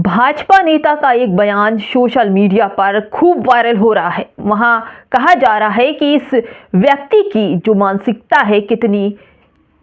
भाजपा नेता का एक बयान सोशल मीडिया पर खूब वायरल हो रहा है। वहां कहा जा रहा है कि इस व्यक्ति की जो मानसिकता है कितनी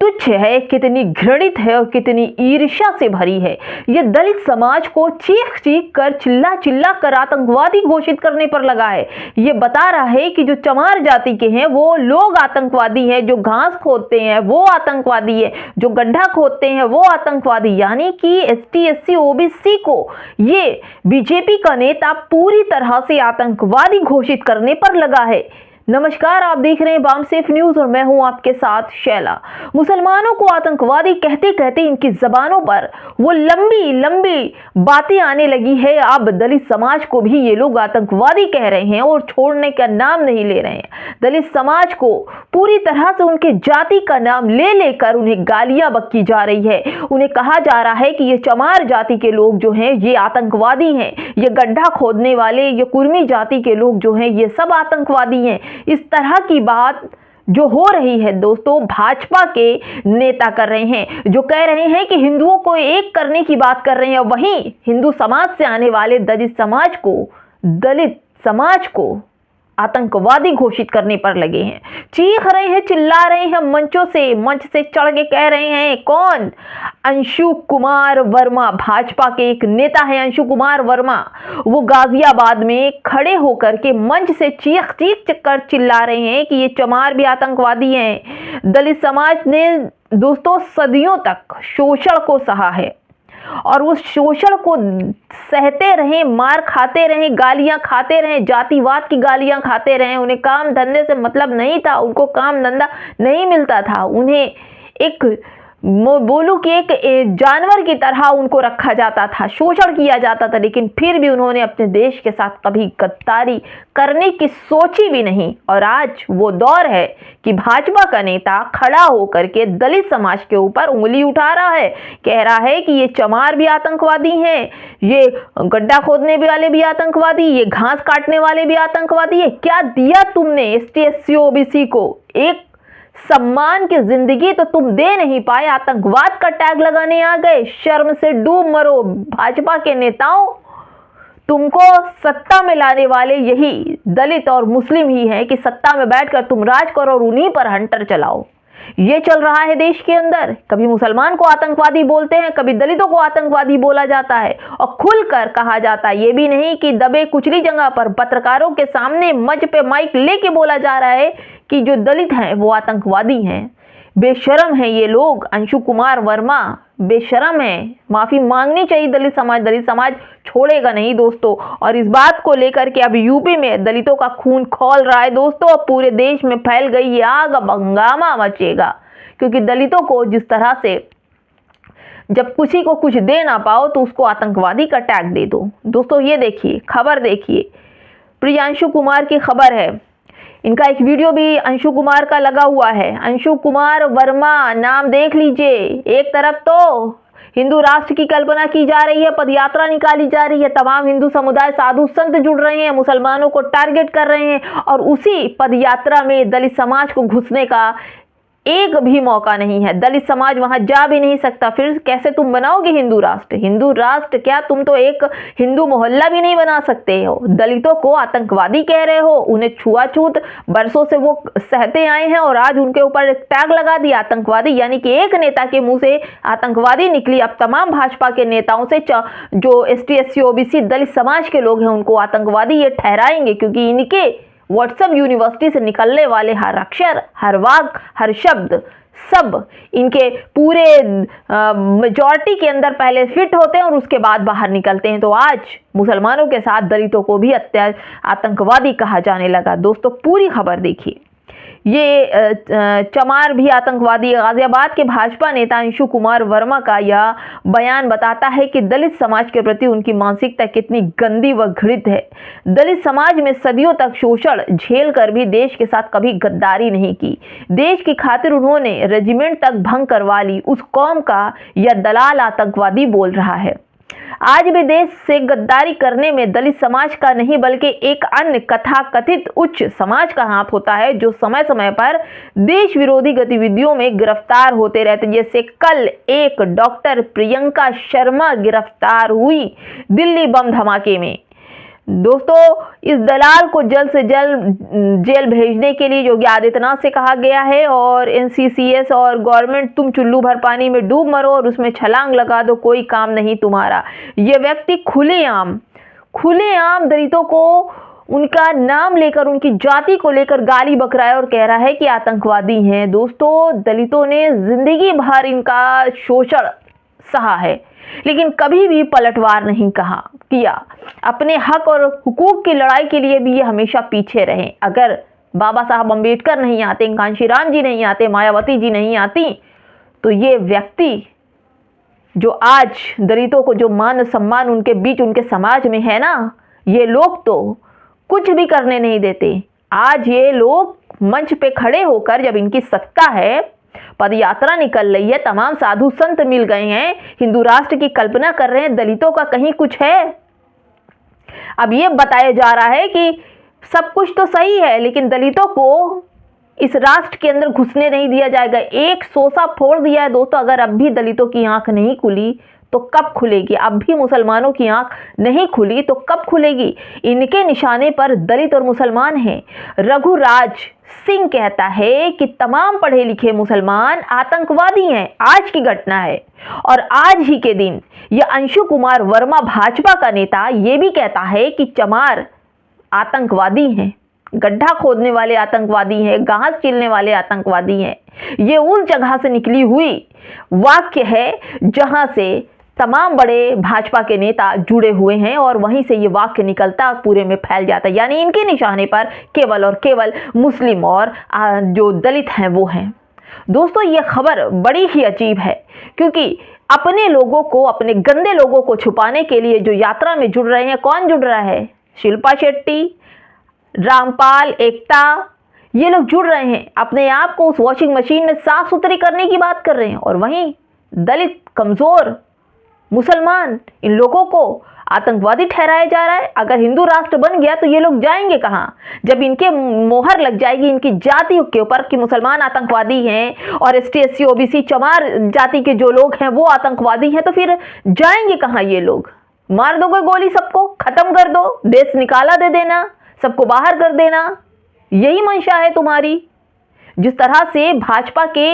तुच्छ है, कितनी घृणित है और कितनी ईर्ष्या से भरी है। ये दलित समाज को चीख चीख कर चिल्ला चिल्ला कर आतंकवादी घोषित करने पर लगा है। ये बता रहा है कि जो चमार जाति के हैं वो लोग आतंकवादी हैं, जो घास खोदते हैं वो आतंकवादी है, जो गड्ढा खोदते हैं वो आतंकवादी। यानी कि एसटी एससी ओबीसी को ये बीजेपी का नेता पूरी तरह से आतंकवादी घोषित करने पर लगा है। नमस्कार, आप देख रहे हैं बाम सेफ न्यूज और मैं हूं आपके साथ शैला। मुसलमानों को आतंकवादी कहते कहते इनकी जबानों पर वो लंबी लंबी बातें आने लगी है। अब दलित समाज को भी ये लोग आतंकवादी कह रहे हैं और छोड़ने का नाम नहीं ले रहे हैं। दलित समाज को पूरी तरह से उनके जाति का नाम ले लेकर उन्हें गालियां बक्की जा रही है। उन्हें कहा जा रहा है कि ये चमार जाति के लोग जो हैं ये आतंकवादी हैं, ये गड्ढा खोदने वाले, ये कुर्मी जाति के लोग जो हैं ये सब आतंकवादी हैं। इस तरह की बात जो हो रही है दोस्तों, भाजपा के नेता कर रहे हैं, जो कह रहे हैं कि हिंदुओं को एक करने की बात कर रहे हैं। वहीं हिंदू समाज से आने वाले दलित समाज को आतंकवादी घोषित करने पर लगे हैं। चीख रहे हैं, चिल्ला रहे हैं, मंच से चढ़ के कह रहे हैं। कौन? अंशु कुमार वर्मा, भाजपा के एक नेता है अंशु कुमार वर्मा। वो गाजियाबाद में खड़े होकर के मंच से चीख चीख कर चिल्ला रहे हैं कि ये चमार भी आतंकवादी हैं। दलित समाज ने दोस्तों सदियों तक शोषण को सहा है और उस शोषण को सहते रहे, मार खाते रहे, गालियां खाते रहे, जातिवाद की गालियां खाते रहे। उन्हें काम धंधे से मतलब नहीं था, उनको काम धंधा नहीं मिलता था। उन्हें एक बोलूं कि एक जानवर की तरह उनको रखा जाता था, शोषण किया जाता था, लेकिन फिर भी उन्होंने अपने देश के साथ कभी गद्दारी करने की सोची भी नहीं। और आज वो दौर है कि भाजपा का नेता खड़ा होकर के दलित समाज के ऊपर उंगली उठा रहा है, कह रहा है कि ये चमार भी आतंकवादी हैं, ये गड्ढा खोदने वाले भी आतंकवादी, ये घास काटने वाले भी आतंकवादी है। क्या दिया तुमने एसटी एससी ओबीसी को? एक सम्मान की जिंदगी तो तुम दे नहीं पाए, आतंकवाद का टैग लगाने आ गए। शर्म से डूब मरो भाजपा के नेताओं। तुमको सत्ता में लाने वाले यही दलित और मुस्लिम ही हैं कि सत्ता में बैठकर तुम राज करो और उन्हीं पर हंटर चलाओ। ये चल रहा है देश के अंदर। कभी मुसलमान को आतंकवादी बोलते हैं, कभी दलितों को आतंकवादी बोला जाता है और खुलकर कहा जाता है। ये भी नहीं कि दबे कुचली जगह पर पत्रकारों के सामने मंच पे माइक लेके बोला जा रहा है कि जो दलित हैं वो आतंकवादी हैं। बेशरम है ये लोग। अंशु कुमार वर्मा बेशरम है, माफी मांगनी चाहिए दलित समाज छोड़ेगा नहीं दोस्तों। और इस बात को लेकर के अब यूपी में दलितों का खून खौल रहा है दोस्तों। अब पूरे देश में फैल गई ये आग, अब हंगामा मचेगा। क्योंकि दलितों को जिस तरह से जब किसी को कुछ दे ना पाओ तो उसको आतंकवादी का टैग दे दो। दोस्तों ये देखिए, खबर देखिए, प्रियांशु कुमार की खबर है। इनका एक वीडियो भी अंशु कुमार का लगा हुआ है। अंशु कुमार वर्मा नाम देख लीजिए। एक तरफ तो हिंदू राष्ट्र की कल्पना की जा रही है, पदयात्रा निकाली जा रही है, तमाम हिंदू समुदाय साधु संत जुड़ रहे हैं, मुसलमानों को टारगेट कर रहे हैं और उसी पदयात्रा में दलित समाज को घुसने का एक भी मौका नहीं है। दलित समाज वहां जा भी नहीं सकता। फिर कैसे तुम बनाओगे हिंदू राष्ट्र? हिंदू राष्ट्र क्या, तुम तो एक हिंदू मोहल्ला भी नहीं बना सकते हो। दलितों को आतंकवादी कह रहे हो, उन्हें छुआछूत बरसों से वो सहते आए हैं और आज उनके ऊपर एक टैग लगा दिया आतंकवादी। यानी कि एक नेता के मुंह से आतंकवादी निकली। अब तमाम भाजपा के नेताओं से जो एसटी एससी ओबीसी दलित समाज के लोग हैं उनको आतंकवादी ये ठहराएंगे, क्योंकि इनके व्हाट्सएप यूनिवर्सिटी से निकलने वाले हर अक्षर, हर वाक, हर शब्द सब इनके पूरे मेजॉरिटी के अंदर पहले फिट होते हैं और उसके बाद बाहर निकलते हैं। तो आज मुसलमानों के साथ दलितों को भी आतंकवादी कहा जाने लगा। दोस्तों पूरी खबर देखिए। ये चमार भी आतंकवादी। गाजियाबाद के भाजपा नेता अंशु कुमार वर्मा का यह बयान बताता है कि दलित समाज के प्रति उनकी मानसिकता कितनी गंदी व घृणित है। दलित समाज में सदियों तक शोषण झेल कर भी देश के साथ कभी गद्दारी नहीं की। देश की खातिर उन्होंने रेजिमेंट तक भंग करवा ली। उस कौम का यह दलाल आतंकवादी बोल रहा है। आज भी देश से गद्दारी करने में दलित समाज का नहीं बल्कि एक अन्य कथाकथित उच्च समाज का हाथ होता है, जो समय समय पर देश विरोधी गतिविधियों में गिरफ्तार होते रहते। जैसे कल एक डॉक्टर प्रियंका शर्मा गिरफ्तार हुई दिल्ली बम धमाके में। दोस्तों, इस दलाल को जल्द से जल्द जेल भेजने के लिए योगी आदित्यनाथ से कहा गया है और एनसीसीएस और गवर्नमेंट, तुम चुल्लू भर पानी में डूब मरो और उसमें छलांग लगा दो, कोई काम नहीं तुम्हारा। ये व्यक्ति खुलेआम दलितों को उनका नाम लेकर, उनकी जाति को लेकर गाली बक रहा है और कह रहा है कि आतंकवादी हैं। दोस्तों, दलितों ने जिंदगी भर इनका शोषण सहा है, लेकिन कभी भी पलटवार नहीं किया। अपने हक और हुकूक की लड़ाई के लिए भी ये हमेशा पीछे रहे। अगर बाबा साहब अम्बेडकर नहीं आते, कांशीराम जी नहीं आते, मायावती जी नहीं आती, तो ये व्यक्ति जो आज दलितों को जो मान सम्मान उनके बीच, उनके समाज में है ना, ये लोग तो कुछ भी करने नहीं देते। आज ये लोग मंच पे खड़े होकर, जब इनकी सत्ता है, पद यात्रा निकल रही है, तमाम साधु संत मिल गए हैं, हिंदू राष्ट्र की कल्पना कर रहे हैं, दलितों का कहीं कुछ है? अब ये बताया जा रहा है कि सब कुछ तो सही है, लेकिन दलितों को इस राष्ट्र के अंदर घुसने नहीं दिया जाएगा। एक सोसा फोड़ दिया है दोस्तों। अगर अब भी दलितों की आंख नहीं खुली तो कब खुलेगी? अब भी मुसलमानों की आंख नहीं खुली तो कब खुलेगी? इनके निशाने पर दलित और मुसलमान हैं। रघुराज सिंह कहता है कि तमाम पढ़े लिखे मुसलमान आतंकवादी हैं। आज की घटना है और आज ही के दिन यह अंशु कुमार वर्मा, भाजपा का नेता, ये भी कहता है कि चमार आतंकवादी हैं, गड्ढा खोदने वाले आतंकवादी हैं, घास छीलने वाले आतंकवादी हैं। ये उस जगह से निकली हुई वाक्य है जहां से तमाम बड़े भाजपा के नेता जुड़े हुए हैं और वहीं से ये वाक्य निकलता पूरे में फैल जाता है। यानी इनके निशाने पर केवल और केवल मुस्लिम और जो दलित हैं वो हैं। दोस्तों, ये खबर बड़ी ही अजीब है, क्योंकि अपने लोगों को, अपने गंदे लोगों को छुपाने के लिए जो यात्रा में जुड़ रहे हैं, कौन जुड़ रहा है? शिल्पा शेट्टी, रामपाल, एकता, ये लोग जुड़ रहे हैं। अपने आप को उस वॉशिंग मशीन में साफ सुथरी करने की बात कर रहे हैं और वहीं दलित, कमजोर मुसलमान, इन लोगों को आतंकवादी ठहराया जा रहा है। अगर हिंदू राष्ट्र बन गया तो ये लोग जाएंगे कहां? जब इनके मोहर लग जाएगी इनकी जाति के ऊपर कि मुसलमान आतंकवादी हैं और एसटी, एससी, ओबीसी, चमार जाति के जो लोग हैं वो आतंकवादी हैं, तो फिर जाएंगे कहां ये लोग? मार दोगे गोली, सबको खत्म कर दो, देश निकाला दे देना, सबको बाहर कर देना, यही मंशा है तुम्हारी। जिस तरह से भाजपा के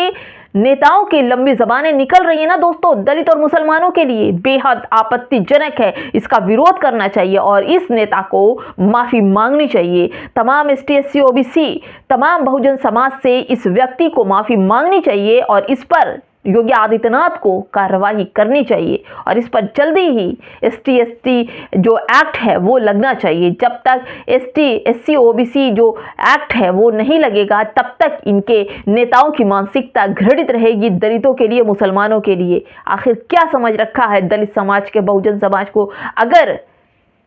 नेताओं की लंबी जबानें निकल रही है ना दोस्तों, दलित और मुसलमानों के लिए बेहद आपत्तिजनक है। इसका विरोध करना चाहिए और इस नेता को माफी मांगनी चाहिए। तमाम एसटी, एससी, ओबीसी, तमाम बहुजन समाज से इस व्यक्ति को माफी मांगनी चाहिए और इस पर योगी आदित्यनाथ को कार्रवाई करनी चाहिए और इस पर जल्दी ही एसटी, एसटी जो एक्ट है वो लगना चाहिए। जब तक एसटी, एससी, ओबीसी जो एक्ट है वो नहीं लगेगा, तब तक इनके नेताओं की मानसिकता घृणित रहेगी दलितों के लिए, मुसलमानों के लिए। आखिर क्या समझ रखा है दलित समाज के, बहुजन समाज को? अगर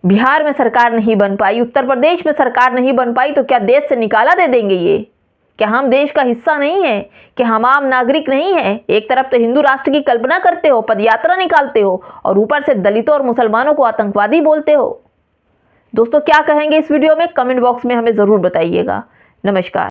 बिहार में सरकार नहीं बन पाई, उत्तर प्रदेश में सरकार नहीं बन पाई, तो क्या देश से निकाला दे देंगे ये? क्या हम देश का हिस्सा नहीं है? कि हम आम नागरिक नहीं है? एक तरफ तो हिंदू राष्ट्र की कल्पना करते हो, पदयात्रा निकालते हो और ऊपर से दलितों और मुसलमानों को आतंकवादी बोलते हो। दोस्तों, क्या कहेंगे इस वीडियो में? कमेंट बॉक्स में हमें जरूर बताइएगा। नमस्कार।